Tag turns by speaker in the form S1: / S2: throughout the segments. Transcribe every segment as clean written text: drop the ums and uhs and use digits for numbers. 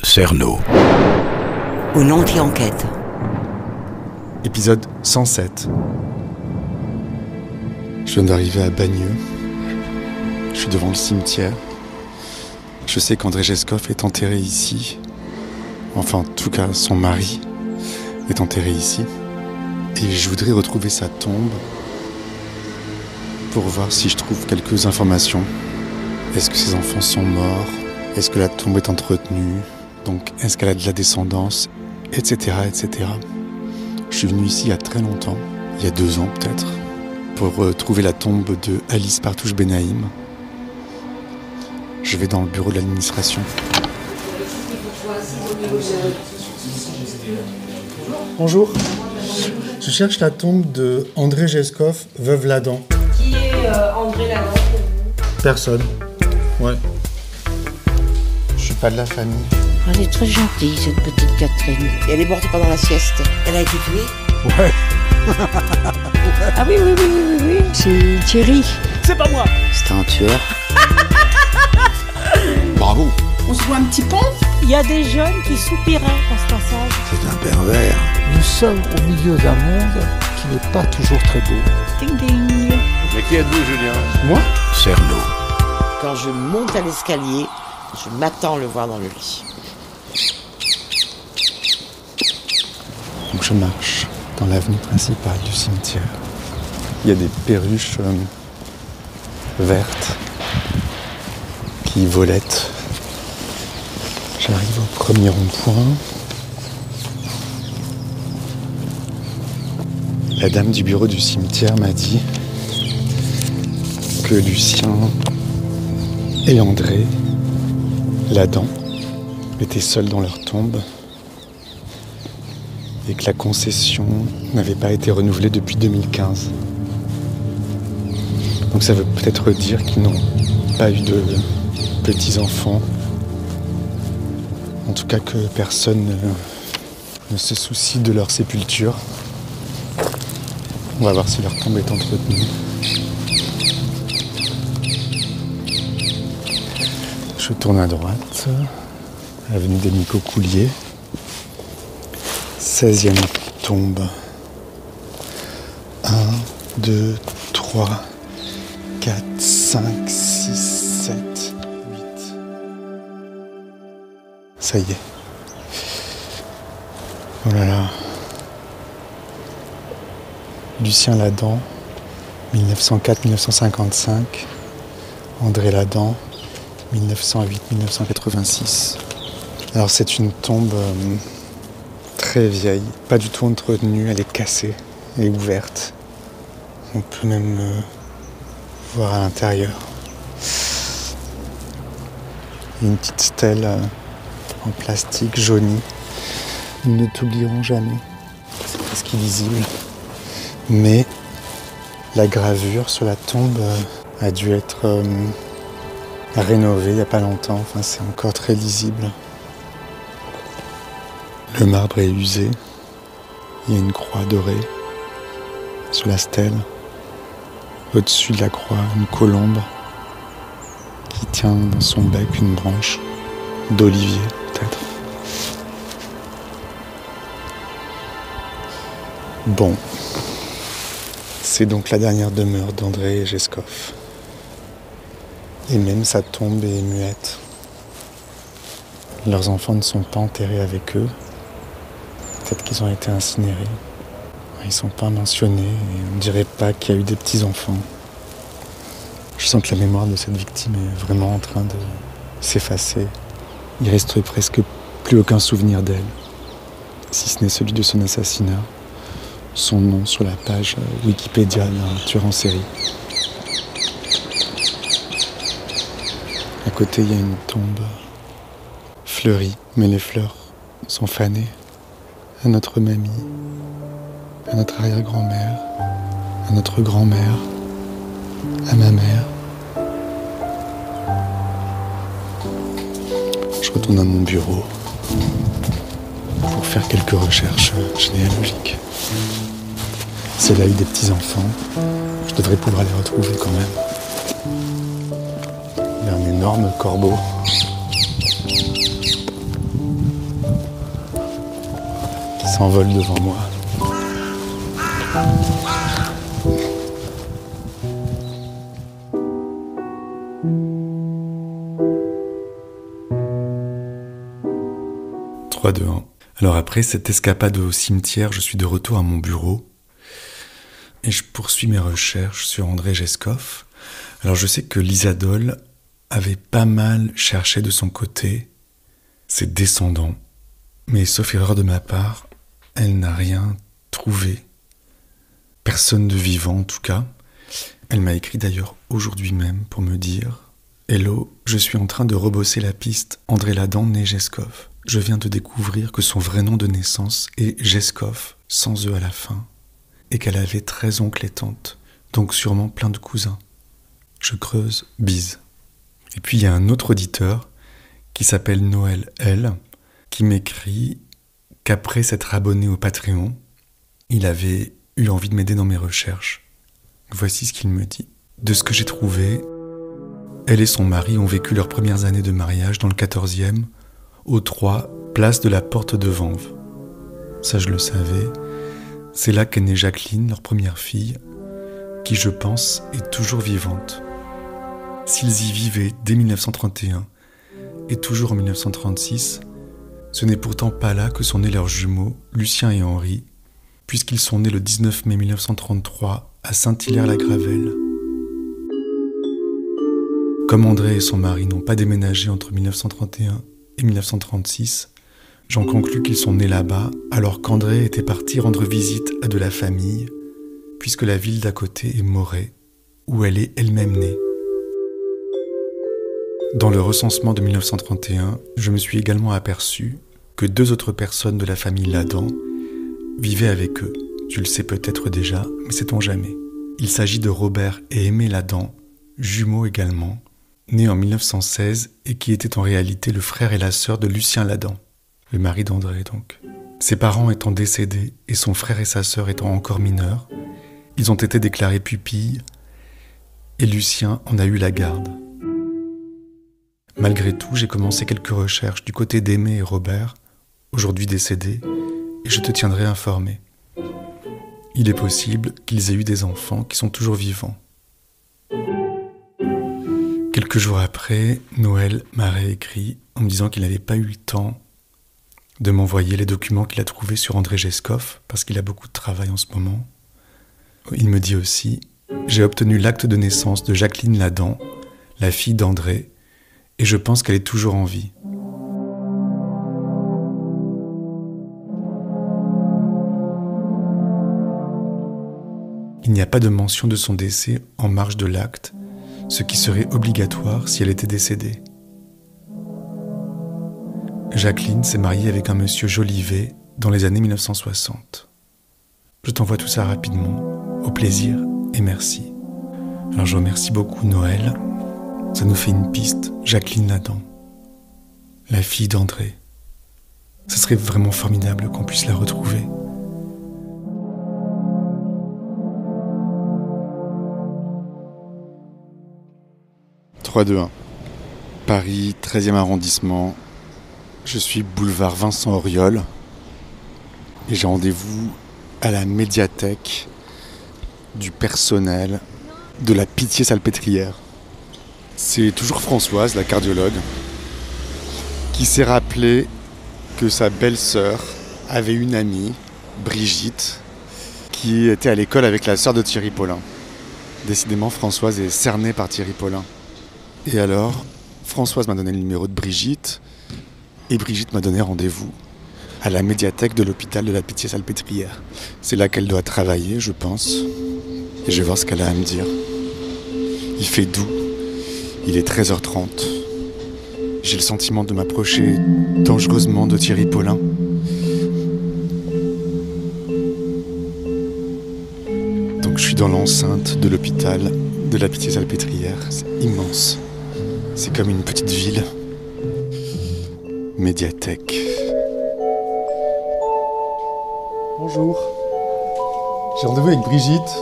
S1: Cerno.
S2: Une anti-enquête.
S3: Épisode 107. Je viens d'arriver à Bagneux. Je suis devant le cimetière. Je sais qu'André Jeskov est enterré ici. Enfin, en tout cas, son mari est enterré ici. Et je voudrais retrouver sa tombe pour voir si je trouve quelques informations. Est-ce que ses enfants sont morts? Est-ce que la tombe est entretenue? Donc, est-ce qu'elle a de la descendance? Etc., etc. Je suis venu ici il y a très longtemps, il y a 2 ans peut-être, pour trouver la tombe de Alice Partouche Benaïm. Je vais dans le bureau de l'administration. Bonjour. Je cherche la tombe de André Jeskov, veuve Ladan.
S4: Qui est André Ladan pour vous?
S3: Personne. Ouais. Je suis pas de la famille.
S5: Elle est très gentille, cette petite Catherine.
S2: Et elle est morte pendant la sieste. Elle a été tuée?
S3: Ouais.
S5: Ah oui, c'est Thierry.
S6: C'est pas moi.
S5: C'était un tueur.
S3: Bravo.
S6: On se voit un petit pont.
S5: Il y a des jeunes qui soupiraient dans ce passage.
S1: C'est un pervers.
S7: Nous sommes au milieu d'un monde qui n'est pas toujours très beau.
S5: Ding ding.
S1: Mais qui êtes-vous, Julien?
S3: Moi?
S1: Cerno.
S2: Quand je monte à l'escalier, je m'attends à le voir dans le lit.
S3: Donc je marche dans l'avenue principale du cimetière. Il y a des perruches vertes qui volettent. J'arrive au premier rond-point. La dame du bureau du cimetière m'a dit que Lucien et André Ladan étaient seuls dans leur tombe et que la concession n'avait pas été renouvelée depuis 2015. Donc ça veut peut-être dire qu'ils n'ont pas eu de petits-enfants. En tout cas que personne ne se soucie de leur sépulture. On va voir si leur tombe est entretenue. Je tourne à droite, avenue des Nico-Coulier. 16e tombe. 1, 2, 3, 4, 5, 6, 7, 8. Ça y est. Oh là là. Lucien Ladan, 1904-1955. André Ladan, 1908-1986. Alors c'est une tombe très vieille, pas du tout entretenue, elle est cassée et ouverte. On peut même voir à l'intérieur. Il y a une petite stèle en plastique jaunie. Nous ne t'oublierons jamais. C'est presque illisible. Mais la gravure sur la tombe a dû être rénovée il n'y a pas longtemps. Enfin, c'est encore très lisible. Le marbre est usé. Il y a une croix dorée sur la stèle. Au-dessus de la croix, une colombe qui tient dans son bec une branche d'olivier, peut-être. Bon. C'est donc la dernière demeure d'André Jeskov. Et même sa tombe est muette. Leurs enfants ne sont pas enterrés avec eux. Peut-être qu'ils ont été incinérés. Ils ne sont pas mentionnés et on ne dirait pas qu'il y a eu des petits-enfants. Je sens que la mémoire de cette victime est vraiment en train de s'effacer. Il resterait presque plus aucun souvenir d'elle, si ce n'est celui de son assassinat. Son nom sur la page Wikipédia d'un tueur en série. À côté, il y a une tombe fleurie, mais les fleurs sont fanées. À notre mamie, à notre arrière-grand-mère, à notre grand-mère, à ma mère. Je retourne à mon bureau pour faire quelques recherches généalogiques. Si elle a eu des petits-enfants, je devrais pouvoir les retrouver quand même. Il y a un énorme corbeau. s'envole devant moi. « 3, 2, 1. Alors après cette escapade au cimetière, je suis de retour à mon bureau et je poursuis mes recherches sur André Geskov. Alors je sais que Lisa Doll avait pas mal cherché de son côté ses descendants, mais sauf erreur de ma part, elle n'a rien trouvé. Personne de vivant en tout cas. Elle m'a écrit d'ailleurs aujourd'hui même pour me dire « Hello, je suis en train de rebosser la piste André Ladan né Geskov. Je viens de découvrir que son vrai nom de naissance est Geskov, sans E à la fin, et qu'elle avait 13 oncles et tantes, donc sûrement plein de cousins. Je creuse, bise. » Et puis il y a un autre auditeur qui s'appelle Noël L, qui m'écrit qu'après s'être abonné au Patreon, il avait eu envie de m'aider dans mes recherches. Voici ce qu'il me dit. De ce que j'ai trouvé, elle et son mari ont vécu leurs premières années de mariage dans le 14e, au 3, place de la Porte de Vanves. Ça, je le savais. C'est là qu'est née Jacqueline, leur première fille, qui, je pense, est toujours vivante. S'ils y vivaient dès 1931 et toujours en 1936, ce n'est pourtant pas là que sont nés leurs jumeaux, Lucien et Henri, puisqu'ils sont nés le 19 mai 1933 à Saint-Hilaire-la-Gravelle. Comme André et son mari n'ont pas déménagé entre 1931 et 1936, j'en conclus qu'ils sont nés là-bas, alors qu'André était parti rendre visite à de la famille, puisque la ville d'à côté est Moret, où elle est elle-même née. Dans le recensement de 1931, je me suis également aperçu que 2 autres personnes de la famille Ladan vivaient avec eux. Tu le sais peut-être déjà, mais sait-on jamais. Il s'agit de Robert et Aimé Ladan, jumeaux également, nés en 1916 et qui étaient en réalité le frère et la sœur de Lucien Ladan, le mari d'André donc. Ses parents étant décédés et son frère et sa sœur étant encore mineurs, ils ont été déclarés pupilles et Lucien en a eu la garde. Malgré tout, j'ai commencé quelques recherches du côté d'Aimé et Robert, aujourd'hui décédés, et je te tiendrai informé. Il est possible qu'ils aient eu des enfants qui sont toujours vivants. Quelques jours après, Noël m'a réécrit en me disant qu'il n'avait pas eu le temps de m'envoyer les documents qu'il a trouvés sur André Geskov, parce qu'il a beaucoup de travail en ce moment. Il me dit aussi « J'ai obtenu l'acte de naissance de Jacqueline Ladan, la fille d'André, et je pense qu'elle est toujours en vie. » Il n'y a pas de mention de son décès en marge de l'acte, ce qui serait obligatoire si elle était décédée. Jacqueline s'est mariée avec un monsieur Jolivet dans les années 1960. Je t'envoie tout ça rapidement, au plaisir et merci. Alors je remercie beaucoup Noël. Ça nous fait une piste, Jacqueline Ladan, la fille d'André. Ce serait vraiment formidable qu'on puisse la retrouver. « 3, 2, 1. Paris, 13e arrondissement. Je suis boulevard Vincent Auriol et j'ai rendez-vous à la médiathèque du personnel de la Pitié-Salpêtrière. C'est toujours Françoise, la cardiologue, qui s'est rappelé que sa belle-sœur avait une amie, Brigitte, qui était à l'école avec la sœur de Thierry Paulin. Décidément, Françoise est cernée par Thierry Paulin. Et alors, Françoise m'a donné le numéro de Brigitte, et Brigitte m'a donné rendez-vous à la médiathèque de l'hôpital de la Pitié-Salpêtrière. C'est là qu'elle doit travailler, je pense, et je vais voir ce qu'elle a à me dire. Il fait doux, il est 13h30. J'ai le sentiment de m'approcher dangereusement de Thierry Paulin. Donc je suis dans l'enceinte de l'hôpital de la Pitié-Salpêtrière. C'est immense. C'est comme une petite ville. Médiathèque. Bonjour. J'ai rendez-vous avec Brigitte.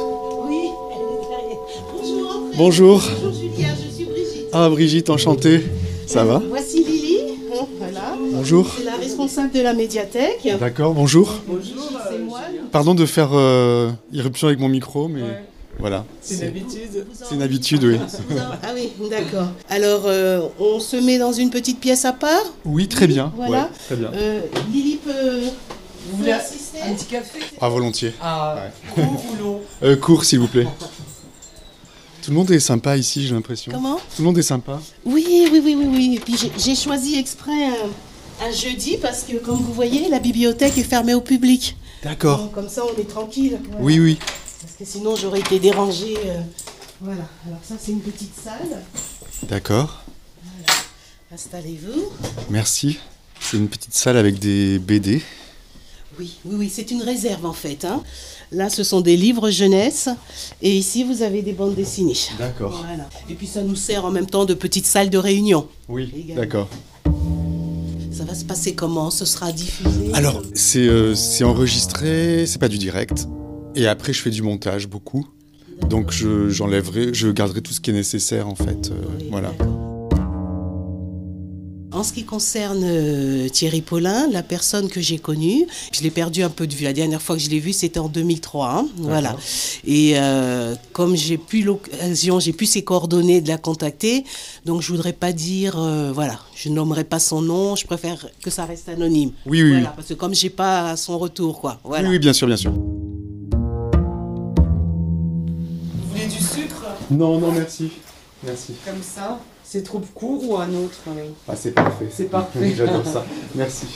S8: Oui, elle est derrière. Bonjour. André.
S3: Bonjour.
S8: Bonjour Julia, je suis Brigitte.
S3: Ah Brigitte, enchantée. Ça va?
S8: Voici Lily. Voilà.
S3: Bonjour.
S8: C'est la responsable de la médiathèque.
S3: D'accord, bonjour.
S8: Bonjour, c'est moi.
S3: Pardon de faire irruption avec mon micro, mais voilà.
S9: C'est une habitude.
S3: C'est une habitude, oui.
S8: Ah oui, d'accord. Alors, on se met dans une petite pièce à part.
S3: Oui, très bien.
S8: Voilà.
S3: Ouais, très bien.
S8: Lily peut...
S9: Vous voulez
S8: assister
S9: un petit café?
S3: Ah, volontiers.
S9: Ah, court ou long?
S3: Court, s'il vous plaît. Tout le monde est sympa ici, j'ai l'impression.
S8: Comment?
S3: Tout le monde est sympa.
S8: Oui. Et puis j'ai choisi exprès un jeudi parce que, comme vous voyez, la bibliothèque est fermée au public.
S3: D'accord.
S8: Donc, comme ça, on est tranquille. Voilà.
S3: Oui.
S8: Parce que sinon, j'aurais été dérangée. Voilà. Alors ça, c'est une petite salle.
S3: D'accord.
S8: Voilà. Installez-vous.
S3: Merci. C'est une petite salle avec des BD.
S8: Oui, c'est une réserve en fait. Hein. Là, ce sont des livres jeunesse et ici, vous avez des bandes dessinées.
S3: D'accord.
S8: Voilà. Et puis, ça nous sert en même temps de petite salle de réunion.
S3: Oui,
S8: également.
S3: d'accord.
S8: Ça va se passer comment? Ce sera diffusé?
S3: Alors, c'est enregistré, c'est pas du direct. Et après, je fais du montage, beaucoup. Donc, je garderai tout ce qui est nécessaire, en fait.
S8: Oui,
S3: voilà.
S8: d'accord. En ce qui concerne Thierry Paulin, la personne que j'ai connue, je l'ai perdu un peu de vue. La dernière fois que je l'ai vu, c'était en 2003. Hein, voilà. Et comme j'ai pu ses coordonnées de la contacter, donc je voudrais pas dire, voilà, je nommerai pas son nom, je préfère que ça reste anonyme.
S3: Oui.
S8: Voilà, parce que comme j'ai pas son retour, quoi. Voilà.
S3: Oui, bien sûr.
S9: Vous voulez du sucre?
S3: Non, merci. Merci.
S9: Comme ça? C'est trop court ou un autre?
S3: Ah, c'est parfait.
S9: C'est parfait.
S3: J'adore ça. Merci.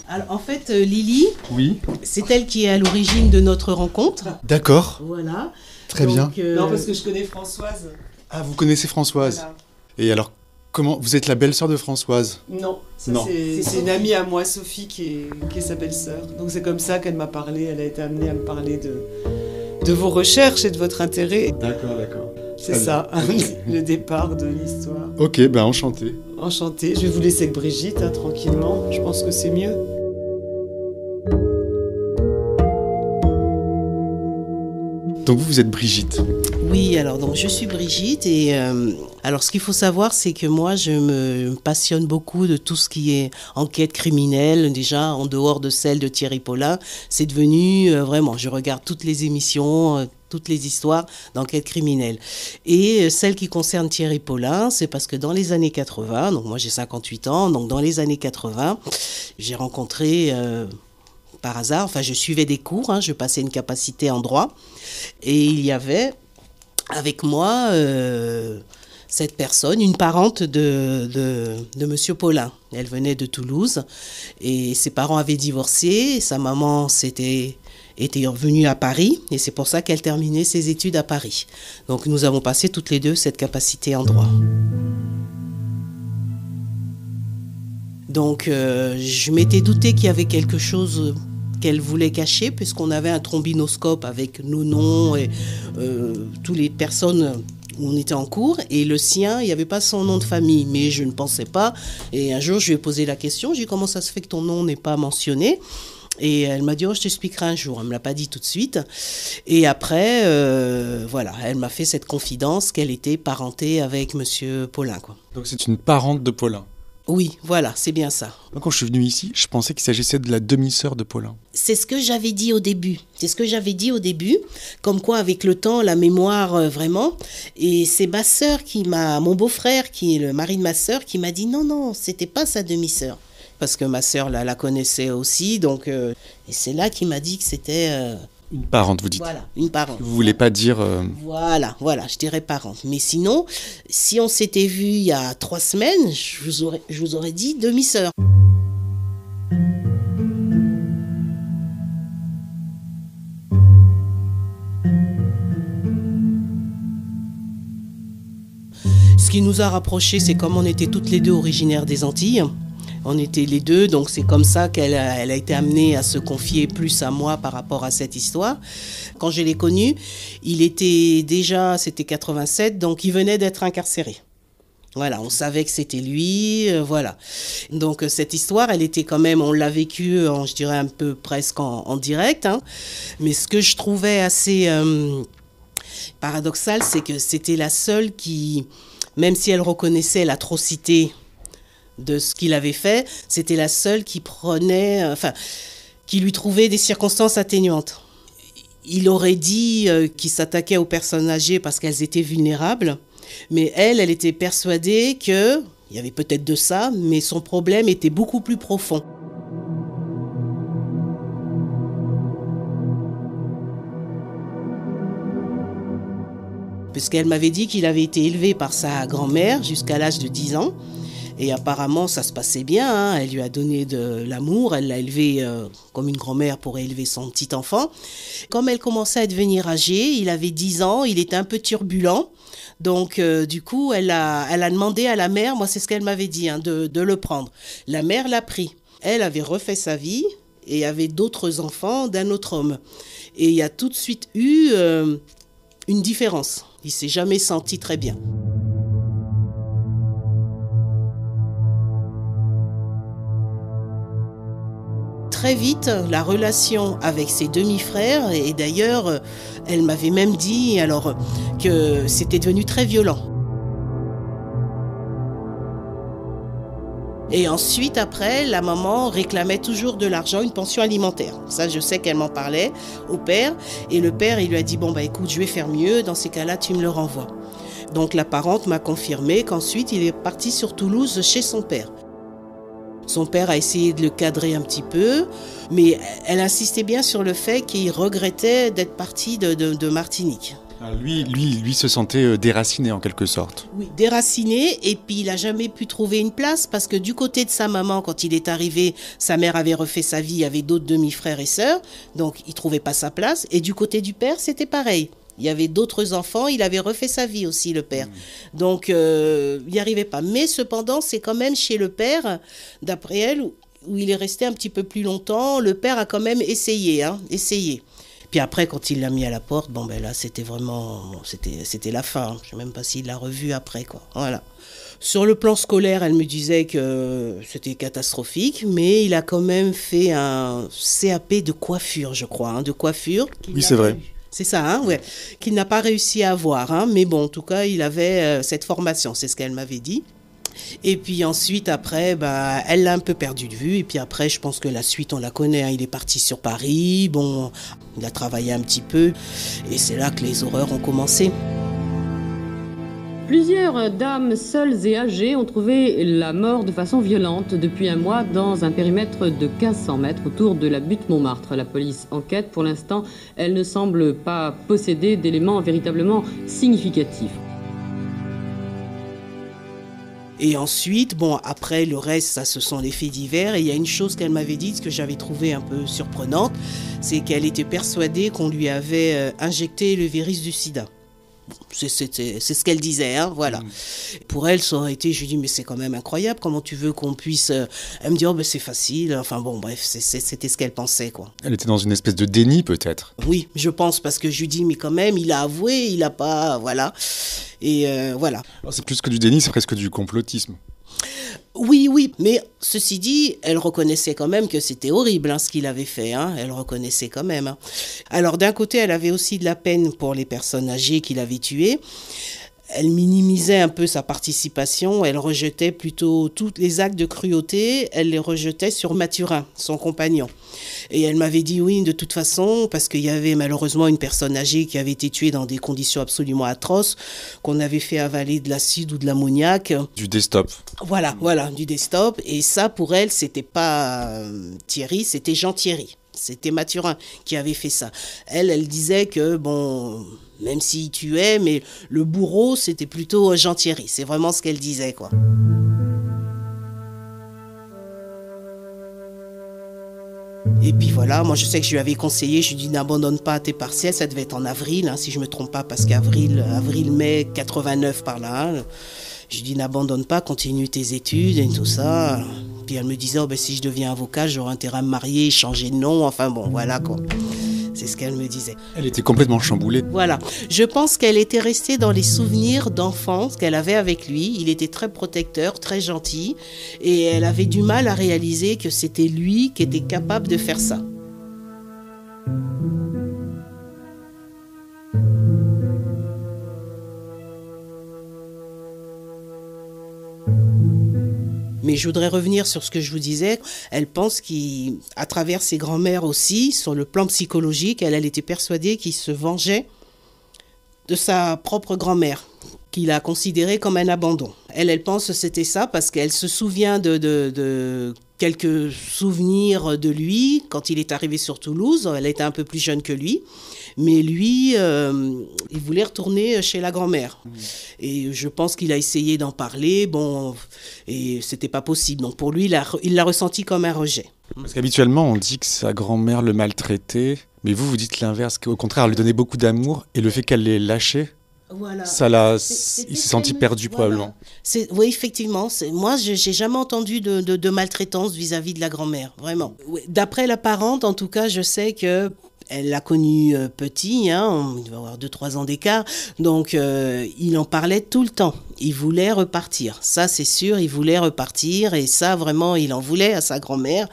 S8: Alors, en fait, Lily,
S3: Oui.
S8: c'est elle qui est à l'origine de notre rencontre.
S3: D'accord.
S8: Voilà.
S3: Très bien.
S9: Non, parce que je connais Françoise.
S3: Ah, vous connaissez Françoise.
S9: Voilà.
S3: Et alors, comment vous êtes la belle-sœur de Françoise?
S9: Non,
S3: Non.
S9: c'est une amie à moi, Sophie, qui est sa belle-sœur. Donc c'est comme ça qu'elle m'a parlé. Elle a été amenée à me parler de vos recherches et de votre intérêt.
S3: D'accord.
S9: C'est ça, le départ de l'histoire.
S3: Ok, enchanté.
S9: Enchantée. Je vais vous laisser avec Brigitte, hein, tranquillement. Je pense que c'est mieux.
S3: Donc vous êtes Brigitte.
S8: Oui, alors donc je suis Brigitte et alors ce qu'il faut savoir c'est que moi je me passionne beaucoup de tout ce qui est enquête criminelle, déjà en dehors de celle de Thierry Paulin, c'est devenu vraiment, je regarde toutes les émissions, toutes les histoires d'enquête criminelle. Et celle qui concerne Thierry Paulin, c'est parce que dans les années 80, donc moi j'ai 58 ans, donc dans les années 80, j'ai rencontré par hasard, enfin je suivais des cours, hein, je passais une capacité en droit et il y avait avec moi cette personne, une parente de Monsieur Paulin. Elle venait de Toulouse et ses parents avaient divorcé. Et sa maman était revenue à Paris et c'est pour ça qu'elle terminait ses études à Paris. Donc nous avons passé toutes les deux cette capacité en droit. Donc je m'étais douté qu'il y avait quelque chose qu'elle voulait cacher puisqu'on avait un trombinoscope avec nos noms et toutes les personnes où on était en cours et le sien, il n'y avait pas son nom de famille mais je ne pensais pas et un jour je lui ai posé la question, j'ai dit comment ça se fait que ton nom n'est pas mentionné et elle m'a dit je t'expliquerai un jour, elle ne me l'a pas dit tout de suite et après voilà, elle m'a fait cette confidence qu'elle était parentée avec Monsieur Paulin quoi.
S3: Donc c'est une parente de Paulin.
S8: Oui, voilà, c'est bien ça.
S3: Moi, quand je suis venu ici, je pensais qu'il s'agissait de la demi-sœur de Paulin.
S8: C'est ce que j'avais dit au début. Comme quoi, avec le temps, la mémoire, vraiment. Et c'est ma sœur mon beau-frère, qui est le mari de ma sœur, qui m'a dit non, c'était pas sa demi-sœur. Parce que ma sœur, la connaissait aussi, donc... et c'est là qu'il m'a dit que c'était...
S3: Une parente, vous dites.
S8: Voilà, une parente.
S3: Vous voulez pas dire...
S8: Voilà, je dirais parente. Mais sinon, si on s'était vu il y a 3 semaines, je vous aurais dit demi-sœur. Ce qui nous a rapprochés, c'est comme on était toutes les deux originaires des Antilles. On était les deux, donc c'est comme ça qu'elle a été amenée à se confier plus à moi par rapport à cette histoire. Quand je l'ai connu, c'était 87, donc il venait d'être incarcéré. Voilà, on savait que c'était lui, voilà. Donc cette histoire, elle était quand même, on l'a vécue, je dirais un peu presque en direct. Hein. Mais ce que je trouvais assez paradoxal, c'est que c'était la seule qui, même si elle reconnaissait l'atrocité de ce qu'il avait fait, c'était la seule qui qui lui trouvait des circonstances atténuantes. Il aurait dit qu'il s'attaquait aux personnes âgées parce qu'elles étaient vulnérables, mais elle était persuadée qu'il y avait peut-être de ça, mais son problème était beaucoup plus profond. Puisqu'elle m'avait dit qu'il avait été élevé par sa grand-mère jusqu'à l'âge de 10 ans. Et apparemment, ça se passait bien, hein. Elle lui a donné de l'amour, elle l'a élevé comme une grand-mère pourrait élever son petit enfant. Comme elle commençait à devenir âgée, il avait 10 ans, il était un peu turbulent. Donc, du coup, elle a demandé à la mère, moi c'est ce qu'elle m'avait dit, hein, de le prendre. La mère l'a pris. Elle avait refait sa vie et avait d'autres enfants d'un autre homme. Et il y a tout de suite eu une différence. Il ne s'est jamais senti très bien. Très vite, la relation avec ses demi-frères, et d'ailleurs, elle m'avait même dit alors que c'était devenu très violent. Et ensuite, après, la maman réclamait toujours de l'argent, une pension alimentaire. Ça, je sais qu'elle m'en parlait au père. Et le père, il lui a dit, bon, écoute, je vais faire mieux. Dans ces cas-là, tu me le renvoies. Donc, la parente m'a confirmé qu'ensuite, il est parti sur Toulouse chez son père. Son père a essayé de le cadrer un petit peu, mais elle insistait bien sur le fait qu'il regrettait d'être parti de Martinique.
S3: Lui se sentait déraciné en quelque sorte.
S8: Oui, déraciné, et puis il n'a jamais pu trouver une place parce que du côté de sa maman, quand il est arrivé, sa mère avait refait sa vie, il y avait d'autres demi-frères et sœurs, donc il ne trouvait pas sa place. Et du côté du père, c'était pareil. Il y avait d'autres enfants, il avait refait sa vie aussi, le père. Donc, il n'y arrivait pas. Mais cependant, c'est quand même chez le père, d'après elle, où il est resté un petit peu plus longtemps. Le père a quand même essayé. Puis après, quand il l'a mis à la porte, là, c'était vraiment... C'était la fin. Je ne sais même pas s'il l'a revu après, quoi. Voilà. Sur le plan scolaire, elle me disait que c'était catastrophique, mais il a quand même fait un CAP de coiffure, je crois, de coiffure.
S3: Oui, c'est vrai.
S8: C'est ça, hein, ouais, qu'il n'a pas réussi à avoir. Hein, mais bon, en tout cas, il avait cette formation, c'est ce qu'elle m'avait dit. Et puis ensuite, après, elle l'a un peu perdu de vue. Et puis après, je pense que la suite, on la connaît. Hein, il est parti sur Paris. Bon, il a travaillé un petit peu. Et c'est là que les horreurs ont commencé.
S10: Plusieurs dames seules et âgées ont trouvé la mort de façon violente depuis un mois dans un périmètre de 1500 mètres autour de la butte Montmartre. La police enquête. Pour l'instant, elle ne semble pas posséder d'éléments véritablement significatifs.
S8: Et ensuite, après le reste, ça ce sont les faits divers. Et il y a une chose qu'elle m'avait dite, que j'avais trouvé un peu surprenante, c'est qu'elle était persuadée qu'on lui avait injecté le virus du sida. C'est ce qu'elle disait, hein, voilà. Pour elle, ça aurait été, je lui dis, mais c'est quand même incroyable, comment tu veux qu'on puisse... Elle me dit, c'est facile, enfin bon, bref, c'était ce qu'elle pensait, quoi.
S3: Elle était dans une espèce de déni, peut-être.
S8: Oui, je pense, parce que je lui dis, mais quand même, il a avoué, il n'a pas... Voilà. Et voilà.
S3: Alors, c'est plus que du déni, c'est presque du complotisme.
S8: Oui, mais ceci dit, elle reconnaissait quand même que c'était horrible ce qu'il avait fait, hein. Elle reconnaissait quand même. Hein. Alors d'un côté, elle avait aussi de la peine pour les personnes âgées qu'il avait tuées. Elle minimisait un peu sa participation, elle rejetait plutôt tous les actes de cruauté, elle les rejetait sur Mathurin, son compagnon. Et elle m'avait dit oui, de toute façon, parce qu'il y avait malheureusement une personne âgée qui avait été tuée dans des conditions absolument atroces, qu'on avait fait avaler de l'acide ou de l'ammoniac.
S3: Du Destop.
S8: Voilà, du Destop. Et ça, pour elle, c'était pas Thierry, c'était Jean Thierry. C'était Mathurin qui avait fait ça. Elle disait que, même s'il tuait, mais le bourreau, c'était plutôt Jean Thierry. C'est vraiment ce qu'elle disait, quoi. Et puis voilà, moi je sais que je lui avais conseillé, je lui ai dit n'abandonne pas tes partiels, ça devait être en avril, si je ne me trompe pas, parce avril-mai 89 par là. Hein. Je lui ai dit n'abandonne pas, continue tes études et tout ça. Puis elle me disait, si je deviens avocat, j'aurai intérêt à me marier, changer de nom, enfin bon, voilà quoi. C'est ce qu'elle me disait.
S3: Elle était complètement chamboulée.
S8: Voilà. Je pense qu'elle était restée dans les souvenirs d'enfance qu'elle avait avec lui. Il était très protecteur, très gentil. Et elle avait du mal à réaliser que c'était lui qui était capable de faire ça. Mais je voudrais revenir sur ce que je vous disais. Elle pense qu'à travers ses grands-mères aussi, sur le plan psychologique, elle était persuadée qu'il se vengeait de sa propre grand-mère, qu'il a considéré comme un abandon. Elle pense que c'était ça parce qu'elle se souvient de quelques souvenirs de lui quand il est arrivé sur Toulouse. Elle était un peu plus jeune que lui. Mais lui, il voulait retourner chez la grand-mère. Et je pense qu'il a essayé d'en parler, et c'était pas possible. Donc pour lui, il l'a ressenti comme un rejet.
S3: Parce qu'habituellement, on dit que sa grand-mère le maltraitait, mais vous dites l'inverse, qu'au contraire, elle lui donnait beaucoup d'amour, et le fait qu'elle l'ait lâché,
S8: voilà.
S3: il s'est senti perdu probablement.
S8: Oui, effectivement. Moi, j'ai jamais entendu de maltraitance vis-à-vis de la grand-mère, vraiment. D'après la parente, en tout cas, je sais que elle l'a connu petit, il devait avoir 2-3 ans d'écart, donc il en parlait tout le temps. Il voulait repartir, ça c'est sûr, il voulait repartir et ça vraiment il en voulait à sa grand-mère.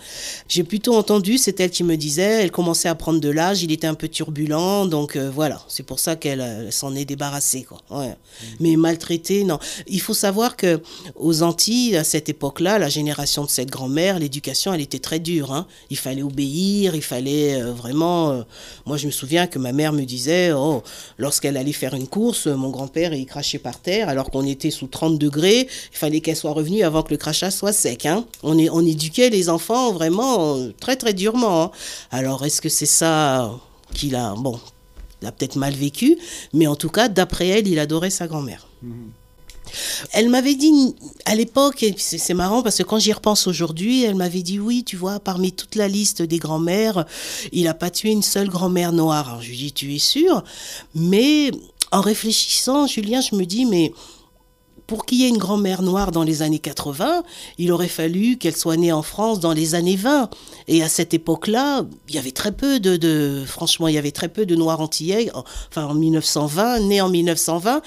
S8: J'ai plutôt entendu, c'est elle qui me disait, elle commençait à prendre de l'âge, il était un peu turbulent, donc voilà, c'est pour ça qu'elle s'en est débarrassée, quoi. Ouais. Mais maltraité, non. Il faut savoir que aux Antilles, à cette époque-là, la génération de cette grand-mère, l'éducation elle était très dure, Il fallait obéir, il fallait vraiment... moi je me souviens que ma mère me disait, lorsqu'elle allait faire une course, mon grand-père il crachait par terre alors qu'on était sous 30 degrés, il fallait qu'elle soit revenue avant que le crachat soit sec. On éduquait les enfants vraiment très très durement. Alors est-ce que c'est ça qu'il a... Bon, il a peut-être mal vécu, mais en tout cas, d'après elle, il adorait sa grand-mère. Elle m'avait dit à l'époque, et c'est marrant parce que quand j'y repense aujourd'hui, elle m'avait dit oui, tu vois, parmi toute la liste des grand-mères, il n'a pas tué une seule grand-mère noire. Alors je lui dis, tu es sûre? Mais en réfléchissant, Julien, je me dis, mais pour qu'il y ait une grand-mère noire dans les années 80, il aurait fallu qu'elle soit née en France dans les années 20. Et à cette époque-là, il y avait très peu franchement, il y avait très peu de noirs antillais. Enfin, en 1920, née en 1920,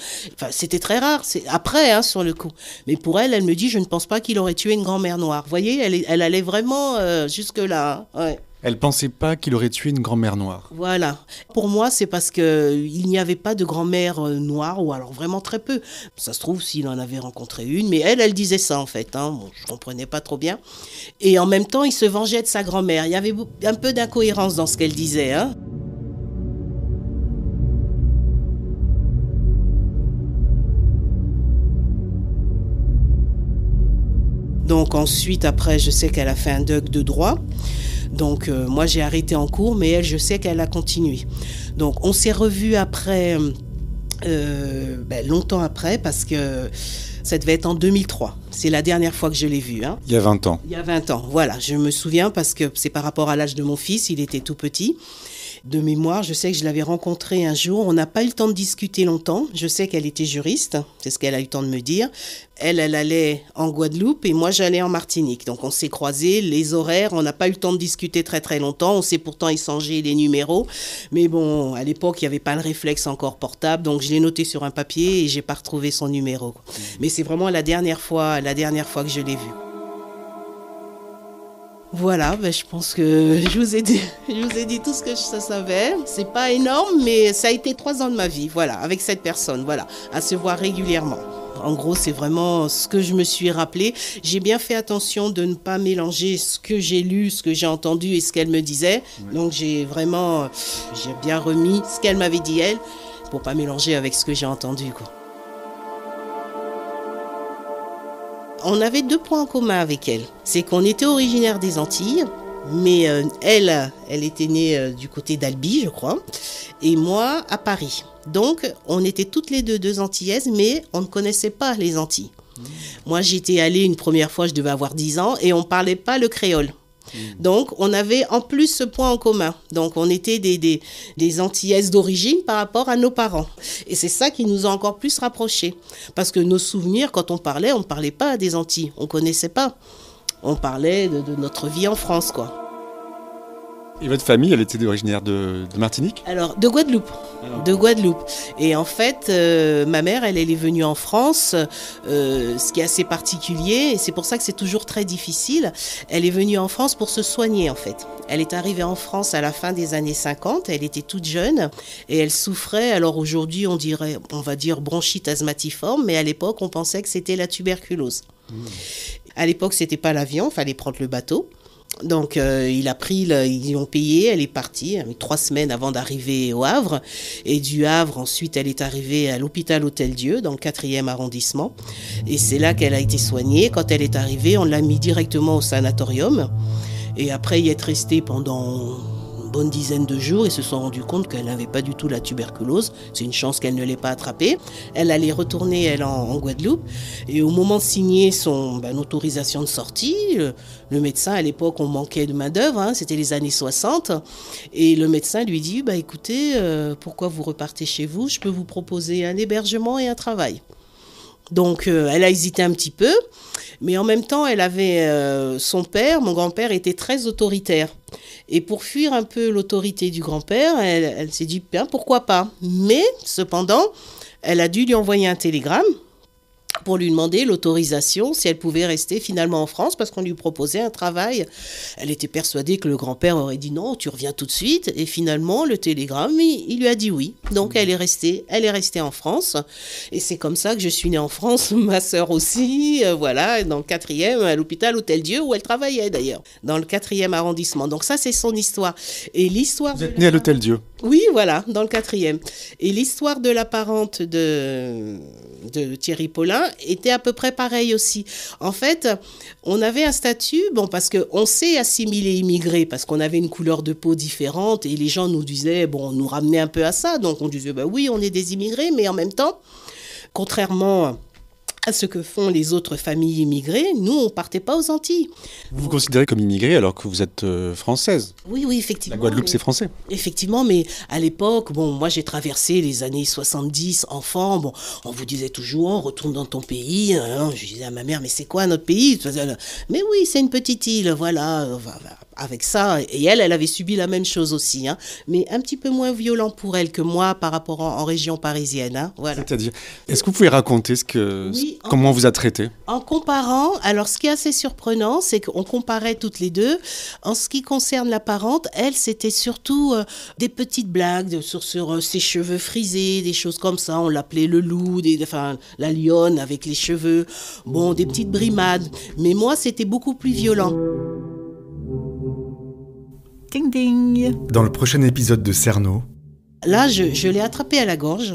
S8: c'était très rare. C'est après, sur le coup. Mais pour elle, elle me dit, je ne pense pas qu'il aurait tué une grand-mère noire. Vous voyez, elle allait vraiment jusque-là. Ouais.
S3: Elle pensait pas qu'il aurait tué une grand-mère noire.
S8: Voilà. Pour moi, c'est parce qu'il n'y avait pas de grand-mère noire, ou alors vraiment très peu. Ça se trouve s'il en avait rencontré une, mais elle disait ça en fait. Je comprenais pas trop bien. Et en même temps, il se vengeait de sa grand-mère. Il y avait un peu d'incohérence dans ce qu'elle disait. Donc ensuite, après, je sais qu'elle a fait un DUG de droit. Donc moi j'ai arrêté en cours, mais elle, je sais qu'elle a continué. Donc on s'est revus après, longtemps après, parce que ça devait être en 2003. C'est la dernière fois que je l'ai vue.
S3: Il y a 20 ans.
S8: Il y a 20 ans, voilà. Je me souviens parce que c'est par rapport à l'âge de mon fils, il était tout petit. De mémoire, je sais que je l'avais rencontrée un jour. On n'a pas eu le temps de discuter longtemps. Je sais qu'elle était juriste, c'est ce qu'elle a eu le temps de me dire. Elle allait en Guadeloupe et moi j'allais en Martinique. Donc on s'est croisés, les horaires, on n'a pas eu le temps de discuter très très longtemps. On s'est pourtant échangé les numéros. Mais bon, à l'époque, il n'y avait pas le réflexe encore portable. Donc je l'ai noté sur un papier et j'ai pas retrouvé son numéro. Mais c'est vraiment la dernière fois que je l'ai vue. Voilà, je pense que je vous ai dit tout ce que je savais. C'est pas énorme, mais ça a été 3 ans de ma vie, voilà, avec cette personne, voilà, à se voir régulièrement. En gros, c'est vraiment ce que je me suis rappelé. J'ai bien fait attention de ne pas mélanger ce que j'ai lu, ce que j'ai entendu et ce qu'elle me disait. Ouais. Donc j'ai bien remis ce qu'elle m'avait dit elle, pour pas mélanger avec ce que j'ai entendu, quoi. On avait 2 points en commun avec elle. C'est qu'on était originaire des Antilles, mais elle était née du côté d'Albi, je crois, et moi à Paris. Donc, on était toutes les deux antillaises, mais on ne connaissait pas les Antilles. Moi, j'étais allée une première fois, je devais avoir 10 ans, et on ne parlait pas le créole. Donc, on avait en plus ce point en commun. Donc, on était des Antillaises d'origine par rapport à nos parents. Et c'est ça qui nous a encore plus rapprochés. Parce que nos souvenirs, quand on ne parlait pas des Antilles. On ne connaissait pas. On parlait de notre vie en France, quoi.
S3: Et votre famille, elle était originaire de Martinique ?
S8: Alors, de Guadeloupe. De Guadeloupe. Et en fait, ma mère, elle est venue en France, ce qui est assez particulier, et c'est pour ça que c'est toujours très difficile. Elle est venue en France pour se soigner, en fait. Elle est arrivée en France à la fin des années 50, elle était toute jeune, et elle souffrait, alors aujourd'hui, on va dire bronchite asthmatiforme, mais à l'époque, on pensait que c'était la tuberculose. À l'époque, c'était pas l'avion, fallait prendre le bateau. Donc, ils ont payé, elle est partie 3 semaines avant d'arriver au Havre. Et du Havre, ensuite, elle est arrivée à l'hôpital Hôtel-Dieu, dans le 4e arrondissement. Et c'est là qu'elle a été soignée. Quand elle est arrivée, on l'a mis directement au sanatorium. Et après y être restée pendant une bonne dizaine de jours, ils se sont rendus compte qu'elle n'avait pas du tout la tuberculose. C'est une chance qu'elle ne l'ait pas attrapée. Elle allait retourner, elle, en Guadeloupe. Et au moment de signer son autorisation de sortie, le médecin, à l'époque, on manquait de main-d'œuvre, c'était les années 60. Et le médecin lui dit, écoutez, pourquoi vous repartez chez vous? Je peux vous proposer un hébergement et un travail. Donc, elle a hésité un petit peu. Mais en même temps, elle avait son père, mon grand-père, était très autoritaire. Et pour fuir un peu l'autorité du grand-père, elle s'est dit, pourquoi pas? Mais, cependant, elle a dû lui envoyer un télégramme pour lui demander l'autorisation si elle pouvait rester finalement en France parce qu'on lui proposait un travail. Elle était persuadée que le grand-père aurait dit non, tu reviens tout de suite. Et finalement, le télégramme, il lui a dit oui. Donc, elle est restée en France. Et c'est comme ça que je suis née en France, ma sœur aussi, dans le 4e, à l'hôpital Hôtel-Dieu, où elle travaillait d'ailleurs, dans le 4e arrondissement. Donc ça, c'est son histoire. Et l'histoire...
S3: Vous êtes née à l'Hôtel-Dieu?
S8: Oui, voilà, dans le 4e. Et l'histoire de la parente de Thierry Paulin était à peu près pareil aussi. En fait, on avait un statut, parce qu'on s'est assimilé immigré, parce qu'on avait une couleur de peau différente, et les gens nous disaient, on nous ramenait un peu à ça, donc on disait, oui, on est des immigrés, mais en même temps, contrairement à ce que font les autres familles immigrées, nous, on ne partait pas aux Antilles.
S3: Vous vous considérez comme immigrée alors que vous êtes française?
S8: Oui, effectivement.
S3: La Guadeloupe, c'est français.
S8: Effectivement, mais à l'époque, moi j'ai traversé les années 70, enfant, on vous disait toujours, retourne dans ton pays. Je disais à ma mère, mais c'est quoi notre pays? Mais oui, c'est une petite île, voilà. Avec ça, et elle avait subi la même chose aussi, mais un petit peu moins violent pour elle que moi par rapport en région parisienne. Voilà.
S3: C'est-à-dire, est-ce que vous pouvez raconter comment on vous a traité? En
S8: comparant, alors ce qui est assez surprenant, c'est qu'on comparait toutes les deux. En ce qui concerne la parente, elle, c'était surtout des petites blagues sur ses cheveux frisés, des choses comme ça. On l'appelait le loup, la lionne avec les cheveux, des petites brimades. Mais moi, c'était beaucoup plus violent.
S5: Ding ding.
S3: Dans le prochain épisode de Cerno.
S8: Là, je l'ai attrapée à la gorge.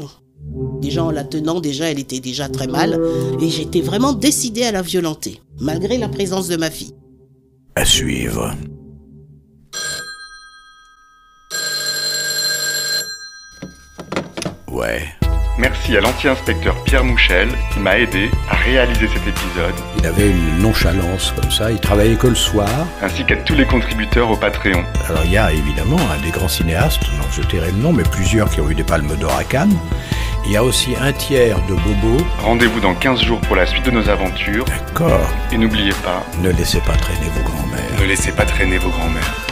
S8: Déjà, en la tenant, elle était déjà très mal. Et j'étais vraiment décidée à la violenter, malgré la présence de ma fille.
S1: À suivre. Ouais.
S11: Merci à l'anti-inspecteur Pierre Mouchel qui m'a aidé à réaliser cet épisode.
S1: Il avait une nonchalance comme ça, il travaillait que le soir.
S11: Ainsi qu'à tous les contributeurs au Patreon.
S1: Alors il y a évidemment un des grands cinéastes, dont je tairai le nom, mais plusieurs qui ont eu des palmes d'or à Cannes. Il y a aussi un tiers de Bobo.
S11: Rendez-vous dans 15 jours pour la suite de nos aventures.
S1: D'accord.
S11: Et n'oubliez pas...
S1: Ne laissez pas traîner vos grands-mères.
S11: Ne laissez pas traîner vos grands-mères.